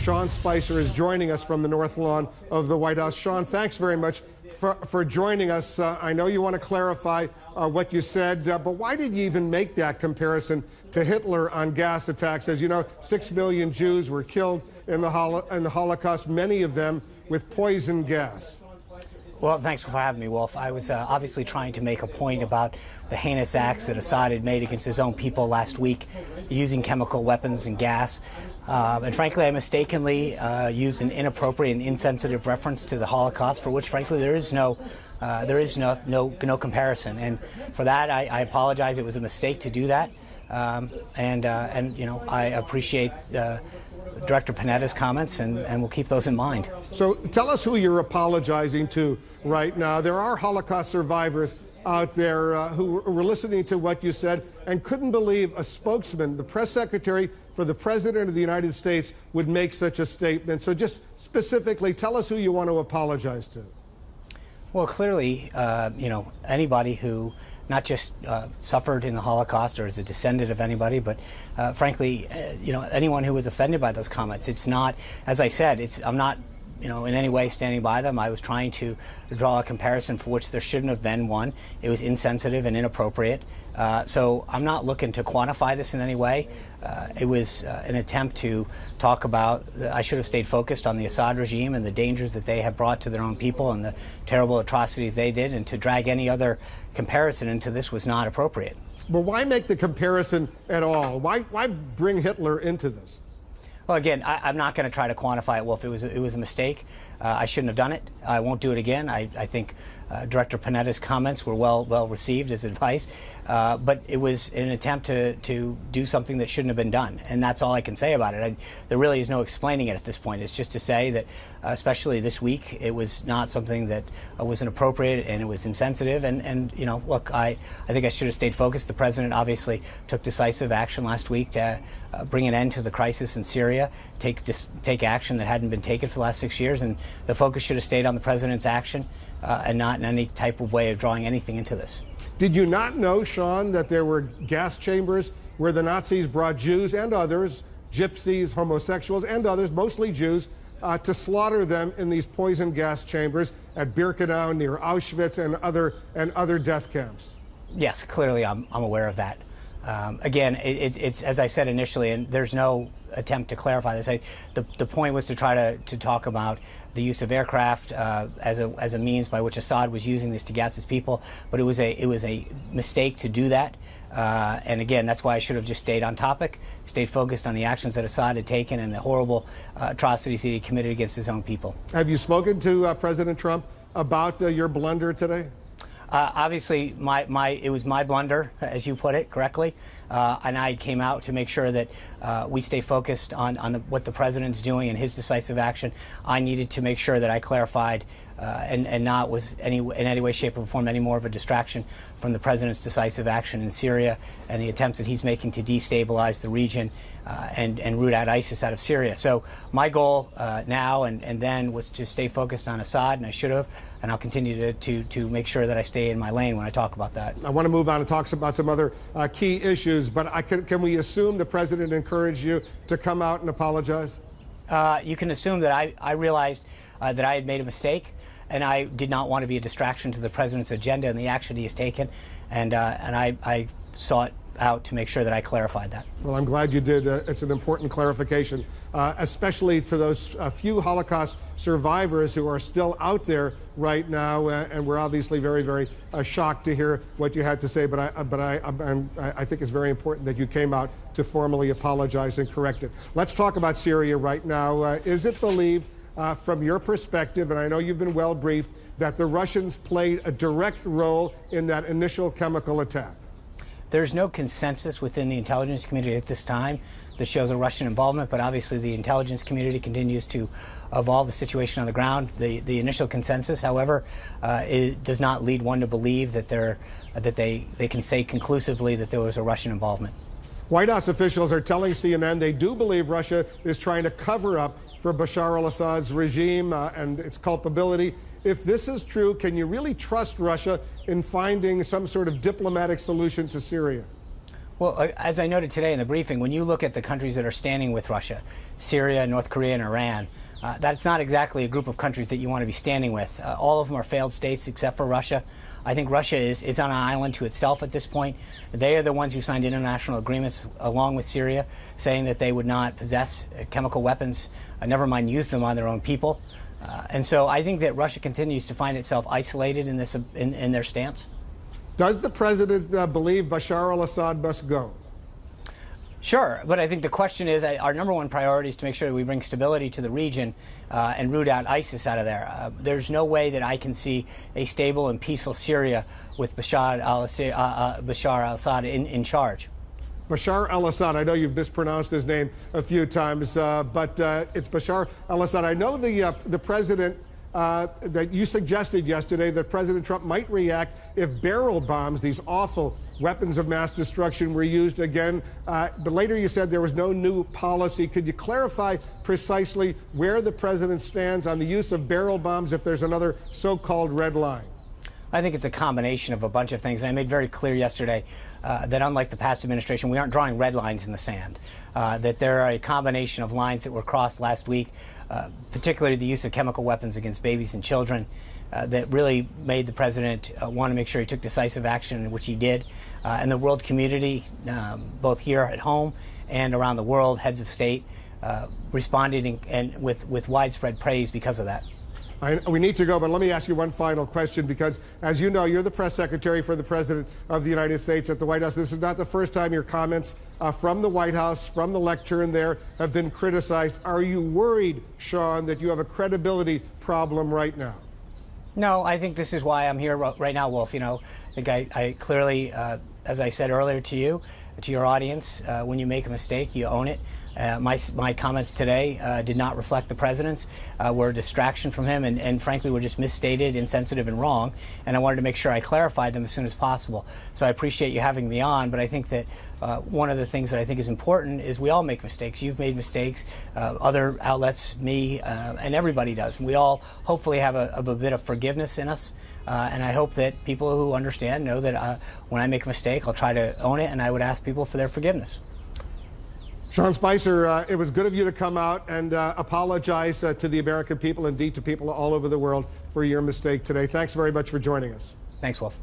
Sean Spicer is joining us from the North Lawn of the White House. Sean, thanks very much for joining us. I know you want to clarify what you said, but why did you even make that comparison to Hitler on gas attacks? As you know, 6 million Jews were killed in the Holocaust, many of them with poison gas. Well, thanks for having me, Wolf. I was obviously trying to make a point about the heinous acts that Assad had made against his own people last week, using chemical weapons and gas. And frankly, I mistakenly used an inappropriate and insensitive reference to the Holocaust, for which, frankly, there is no comparison. And for that, I apologize. It was a mistake to do that. And you know, I appreciate Director Panetta's comments, and we'll keep those in mind. So tell us who you're apologizing to right now. There are Holocaust survivors out there who were listening to what you said and couldn't believe a spokesman, the press secretary for the President of the United States, would make such a statement. So just specifically, tell us who you want to apologize to. Well, clearly, you know, anybody who not just suffered in the Holocaust or is a descendant of anybody, but frankly, you know, anyone who was offended by those comments. It's not, as I said, I'm not, you know, in any way standing by them. I was trying to draw a comparison for which there shouldn't have been one. It was insensitive and inappropriate. So I'm not looking to quantify this in any way. It was an attempt to talk about, I should have stayed focused on the Assad regime and the dangers that they have brought to their own people and the terrible atrocities they did, and to drag any other comparison into this was not appropriate. But why make the comparison at all? Why bring Hitler into this? Well, again, I'm not going to try to quantify it, Wolf. It was a mistake. I shouldn't have done it. I won't do it again. I think Director Panetta's comments were well received as advice, but it was an attempt to do something that shouldn't have been done, and that's all I can say about it. There really is no explaining it at this point. It's just to say that, especially this week, it was not something that was inappropriate, and it was insensitive. And you know, look, I think I should have stayed focused. The president obviously took decisive action last week to bring an end to the crisis in Syria, take action that hadn't been taken for the last 6 years, and the focus should have stayed on the president's action and not in any type of way of drawing anything into this. Did you not know, Sean, that there were gas chambers where the Nazis brought Jews and others, gypsies, homosexuals, and others, mostly Jews, to slaughter them in these poison gas chambers at Birkenau, near Auschwitz, and other death camps? Yes, clearly I'm aware of that. Again, it's as I said initially, and there's no attempt to clarify this. The point was to try to talk about the use of aircraft as a means by which Assad was using this to gas his people, but it was a mistake to do that. And again, that's why I should have just stayed on topic, stayed focused on the actions that Assad had taken and the horrible atrocities that he committed against his own people. Have you spoken to President Trump about your blunder today? Obviously, it was my blunder, as you put it correctly, and I came out to make sure that we stay focused on what the president's doing and his decisive action. I needed to make sure that I clarified and not was in any way, shape, or form any more of a distraction from the president's decisive action in Syria and the attempts that he's making to destabilize the region and root out ISIS out of Syria. So my goal now and then was to stay focused on Assad, and I should have, and I'll continue to make sure that I stay in my lane when I talk about that. I want to move on and talk about some other key issues, but can we assume the president encouraged you to come out and apologize? You can assume that I realized that I had made a mistake, and I did not want to be a distraction to the president's agenda and the action he has taken, and I sought out to make sure that I clarified that. Well, I'm glad you did. It's an important clarification, especially to those few Holocaust survivors who are still out there right now, and we're obviously very shocked to hear what you had to say, but I think it's very important that you came out to formally apologize and correct it. Let's talk about Syria right now. Is it believed from your perspective, and I know you've been well briefed, that the Russians played a direct role in that initial chemical attack? There's no consensus within the intelligence community at this time that shows a Russian involvement, but obviously the intelligence community continues to evolve the situation on the ground. The initial consensus, however, it does not lead one to believe that they can say conclusively that there was a Russian involvement. White House officials are telling CNN they do believe Russia is trying to cover up for Bashar al-Assad's regime and its culpability. If this is true, can you really trust Russia in finding some sort of diplomatic solution to Syria? Well, as I noted today in the briefing, when you look at the countries that are standing with Russia, Syria, North Korea, and Iran, that's not exactly a group of countries that you want to be standing with. All of them are failed states except for Russia. I think Russia is on an island to itself at this point. They are the ones who signed international agreements along with Syria saying that they would not possess chemical weapons, never mind use them on their own people. And so I think that Russia continues to find itself isolated in this in their stance. Does the president believe Bashar al-Assad must go? Sure, but I think the question is our number one priority is to make sure that we bring stability to the region and root out ISIS out of there. There's no way that I can see a stable and peaceful Syria with Bashar al-Assad in charge. Bashar al-Assad, I know you've mispronounced his name a few times, but it's Bashar al-Assad. I know the president that you suggested yesterday that President Trump might react if barrel bombs, these awful weapons of mass destruction, were used again. But later you said there was no new policy. Could you clarify precisely where the president stands on the use of barrel bombs if there's another so-called red line? I think it's a combination of a bunch of things. And I made very clear yesterday that unlike the past administration, we aren't drawing red lines in the sand, that there are a combination of lines that were crossed last week, particularly the use of chemical weapons against babies and children, that really made the president want to make sure he took decisive action, which he did. And the world community, both here at home and around the world, heads of state, responded and with widespread praise because of that. We need to go, but let me ask you one final question, because, as you know, you're the press secretary for the President of the United States at the White House. This is not the first time your comments from the White House, from the lectern there, have been criticized. Are you worried, Sean, that you have a credibility problem right now? No, I think this is why I'm here right now, Wolf. You know, I think I clearly, as I said earlier to you, to your audience, when you make a mistake, you own it. My comments today did not reflect the president's, were a distraction from him, and frankly were just misstated, insensitive, and wrong. And I wanted to make sure I clarified them as soon as possible. So I appreciate you having me on, but I think that one of the things that I think is important is we all make mistakes. You've made mistakes, other outlets, me, and everybody does. And we all hopefully have a bit of forgiveness in us. And I hope that people who understand know that when I make a mistake, I'll try to own it, and I would ask people for their forgiveness. Sean Spicer, it was good of you to come out and apologize to the American people, indeed to people all over the world, for your mistake today. Thanks very much for joining us. Thanks, Wolf.